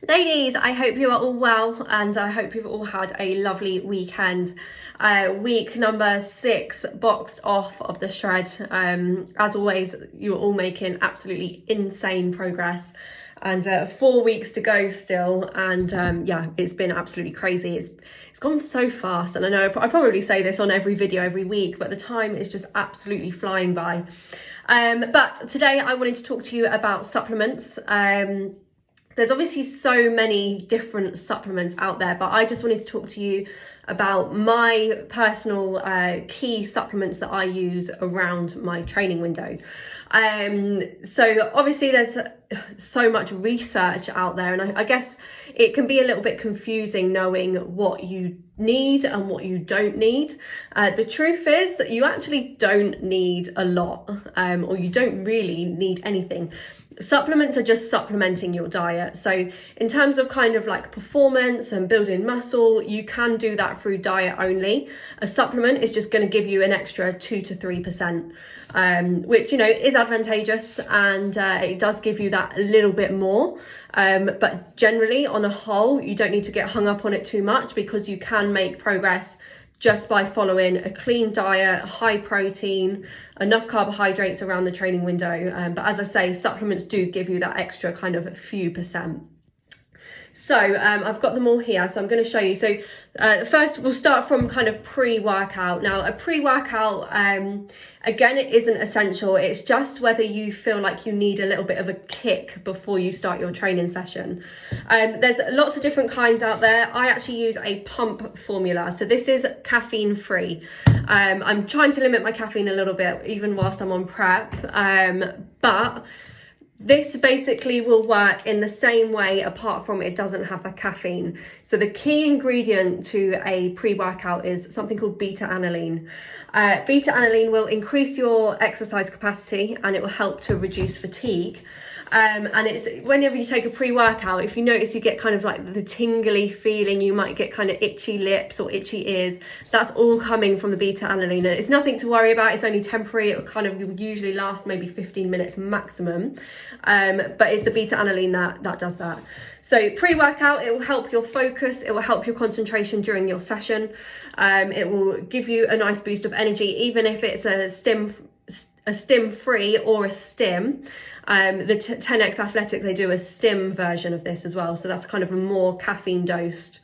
Ladies, I hope you are all well and I hope you've all had a lovely weekend. Week number 6 boxed off of the shred. As always, you're all making absolutely insane progress and 4 weeks to go still. And yeah, it's been absolutely crazy. It's gone so fast, and I know I probably say this on every video every week, but the time is just absolutely flying by. But today I wanted to talk to you about supplements. There's obviously so many different supplements out there, but I just wanted to talk to you about my personal key supplements that I use around my training window. So obviously there's so much research out there, and I guess it can be a little bit confusing knowing what you need and what you don't need. The truth is you actually don't need a lot, or you don't really need anything. Supplements are just supplementing your diet. So in terms of kind of like performance and building muscle, you can do that through diet only. A supplement is just going to give you an extra 2 to 3%, which, you know, is advantageous, and it does give you that a little bit more. But generally, on a whole, you don't need to get hung up on it too much, because you can make progress just by following a clean diet, high protein, enough carbohydrates around the training window. But as I say, supplements do give you that extra kind of a few percent. So I've got them all here, so I'm going to show you. So first we'll start from kind of pre-workout. Now a pre-workout, again, it isn't essential. It's just whether you feel like you need a little bit of a kick before you start your training session. There's lots of different kinds out there. I actually use a pump formula. So this is caffeine free. I'm trying to limit my caffeine a little bit, even whilst I'm on prep. But this basically will work in the same way, apart from it doesn't have the caffeine. So the key ingredient to a pre-workout is something called beta-alanine. Beta-alanine will increase your exercise capacity, and it will help to reduce fatigue. And it's whenever you take a pre-workout, if you notice you get kind of like the tingly feeling, you might get kind of itchy lips or itchy ears. That's all coming from the beta-alanine. It's nothing to worry about. It's only temporary. It will kind of usually last maybe 15 minutes maximum. But it's the beta-alanine that does that. So pre-workout, it will help your focus. It will help your concentration during your session. It will give you a nice boost of energy, even if it's a stim free or a stim. The 10X Athletic, they do a stim version of this as well. So that's kind of a more caffeine dosed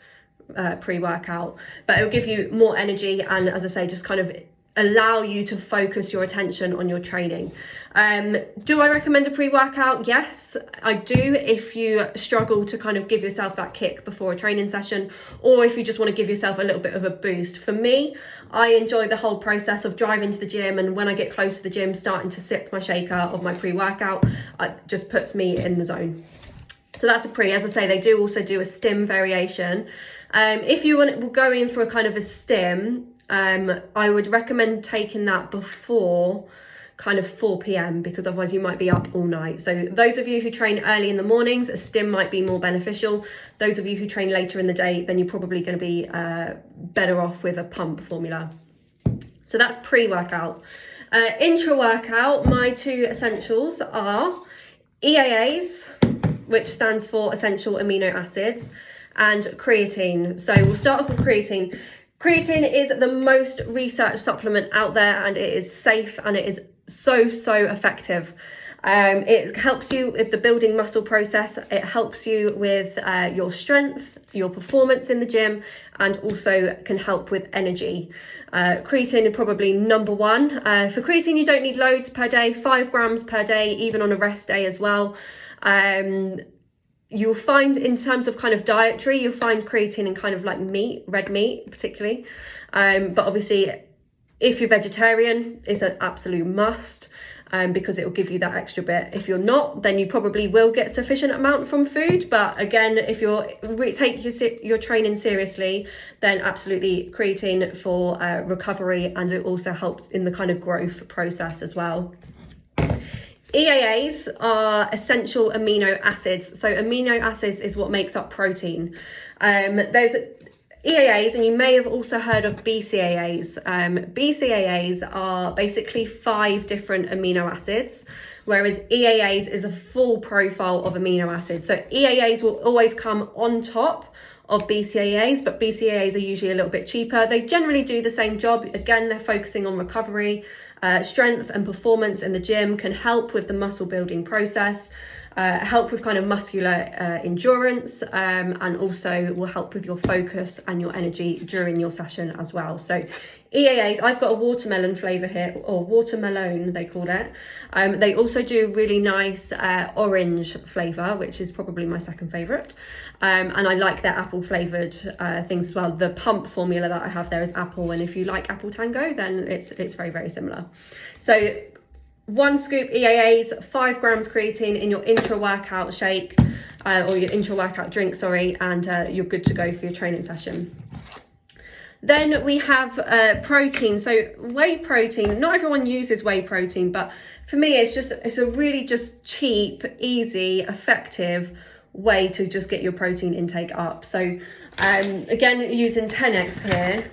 pre-workout, but it will give you more energy, and as I say, just kind of allow you to focus your attention on your training. Do I recommend a pre-workout? Yes, I do, if you struggle to kind of give yourself that kick before a training session, or if you just want to give yourself a little bit of a boost. For me, I enjoy the whole process of driving to the gym, and when I get close to the gym, starting to sip my shaker of my pre-workout, it just puts me in the zone. So that's a pre. As I say, they do also do a stim variation. If you will go in for a kind of a stim, I would recommend taking that before kind of 4 p.m, because otherwise you might be up all night. So those of you who train early in the mornings, a stim might be more beneficial. Those of you who train later in the day, then you're probably going to be better off with a pump formula. So that's pre-workout. Intra-workout, my 2 essentials are EAAs, which stands for essential amino acids, and creatine. So we'll start off with creatine. Creatine is the most researched supplement out there, and it is safe, and it is so effective. It helps you with the building muscle process. It helps you with your strength, your performance in the gym, and also can help with energy. Creatine is probably number 1. For creatine, you don't need loads per day, 5 grams per day, even on a rest day as well. You'll find, in terms of kind of dietary, you'll find creatine in kind of like meat, red meat particularly. But obviously, if you're vegetarian, it's an absolute must, because it will give you that extra bit. If you're not, then you probably will get sufficient amount from food. But again, if you're take your training seriously, then absolutely creatine for recovery, and it also helps in the kind of growth process as well. EAAs are essential amino acids. So amino acids is what makes up protein. There's EAAs, and you may have also heard of BCAAs. BCAAs are basically 5 different amino acids, whereas EAAs is a full profile of amino acids. So EAAs will always come on top of BCAAs, but BCAAs are usually a little bit cheaper. They generally do the same job. Again, they're focusing on recovery, strength and performance in the gym, can help with the muscle building process, help with kind of muscular endurance, and also will help with your focus and your energy during your session as well. So EAAs, I've got a watermelon flavour here, or watermelon they called it. They also do really nice orange flavour, which is probably my second favourite. And I like their apple flavoured things as well. The pump formula that I have there is apple, and if you like apple tango, then it's very, very similar. So 1 scoop EAAs, 5 grams creatine in your intra-workout shake, or your intra-workout drink, sorry, and you're good to go for your training session. Then we have protein. So whey protein, not everyone uses whey protein, but for me it's a really just cheap, easy, effective way to just get your protein intake up. So again, using 10x here.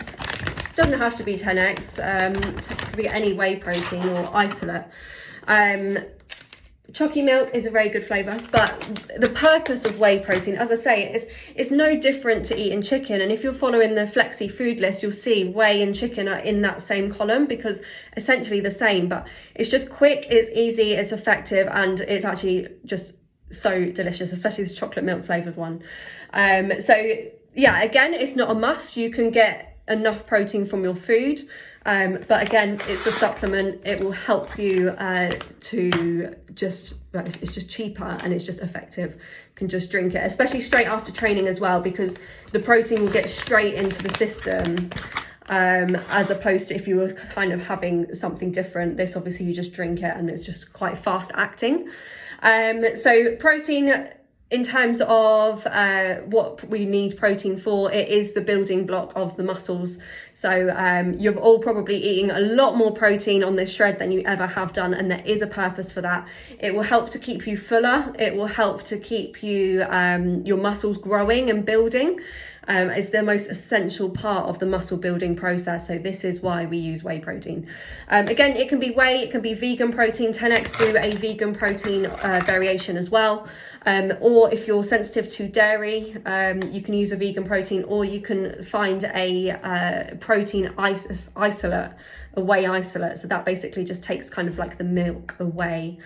Doesn't have to be 10x, it could be any whey protein or isolate. Chalky milk is a very good flavour, but the purpose of whey protein, as I say, is no different to eating chicken. And if you're following the Flexi food list, you'll see whey and chicken are in that same column, because essentially the same, but it's just quick, it's easy, it's effective, and it's actually just so delicious, especially this chocolate milk flavoured one. So yeah, again, it's not a must. You can get enough protein from your food, but again, it's a supplement. It will help you to just, it's just cheaper and it's just effective. You can just drink it, especially straight after training as well, because the protein will get straight into the system, as opposed to if you were kind of having something different. This obviously you just drink it and it's just quite fast acting. So protein, in terms of what we need protein for, it is the building block of the muscles. So you've all probably eating a lot more protein on this shred than you ever have done, and there is a purpose for that. It will help to keep you fuller. It will help to keep you your muscles growing and building. It's the most essential part of the muscle building process. So this is why we use whey protein. Again, it can be whey, it can be vegan protein. 10x do a vegan protein variation as well. Or if you're sensitive to dairy, you can use a vegan protein, or you can find a protein isolate, a whey isolate. So that basically just takes kind of like the milk away.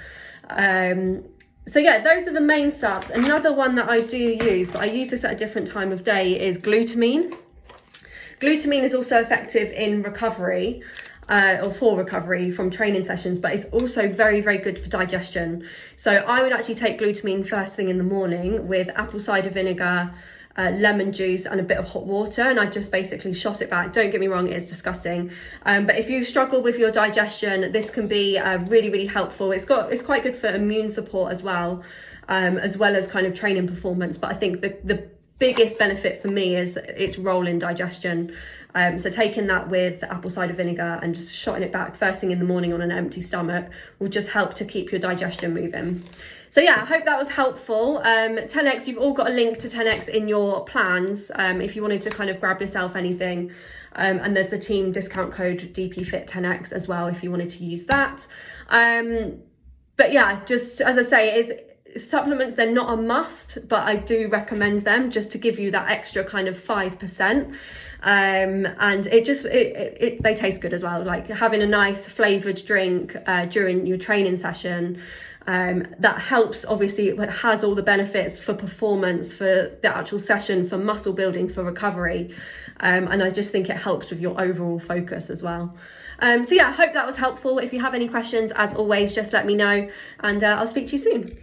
So yeah, those are the main subs. Another one that I do use, but I use this at a different time of day, is glutamine. Glutamine is also effective in recovery, or for recovery from training sessions, but it's also very, very good for digestion. So I would actually take glutamine first thing in the morning with apple cider vinegar, lemon juice and a bit of hot water, and I just basically shot it back. Don't get me wrong, it's disgusting, but if you struggle with your digestion, this can be really, really helpful. It's quite good for immune support as well as kind of training performance. But I think the biggest benefit for me is its role in digestion. So taking that with apple cider vinegar and just shotting it back first thing in the morning on an empty stomach will just help to keep your digestion moving. So yeah, I hope that was helpful. 10x, you've all got a link to 10x in your plans if you wanted to kind of grab yourself anything. And there's the team discount code DPFit10x as well if you wanted to use that. But yeah, just as I say, supplements, they're not a must, but I do recommend them just to give you that extra kind of 5%. And they taste good as well. Like having a nice flavored drink during your training session, that helps. Obviously it has all the benefits for performance, for the actual session, for muscle building, for recovery, and I just think it helps with your overall focus as well. So yeah, I hope that was helpful. If you have any questions, as always, just let me know, and I'll speak to you soon.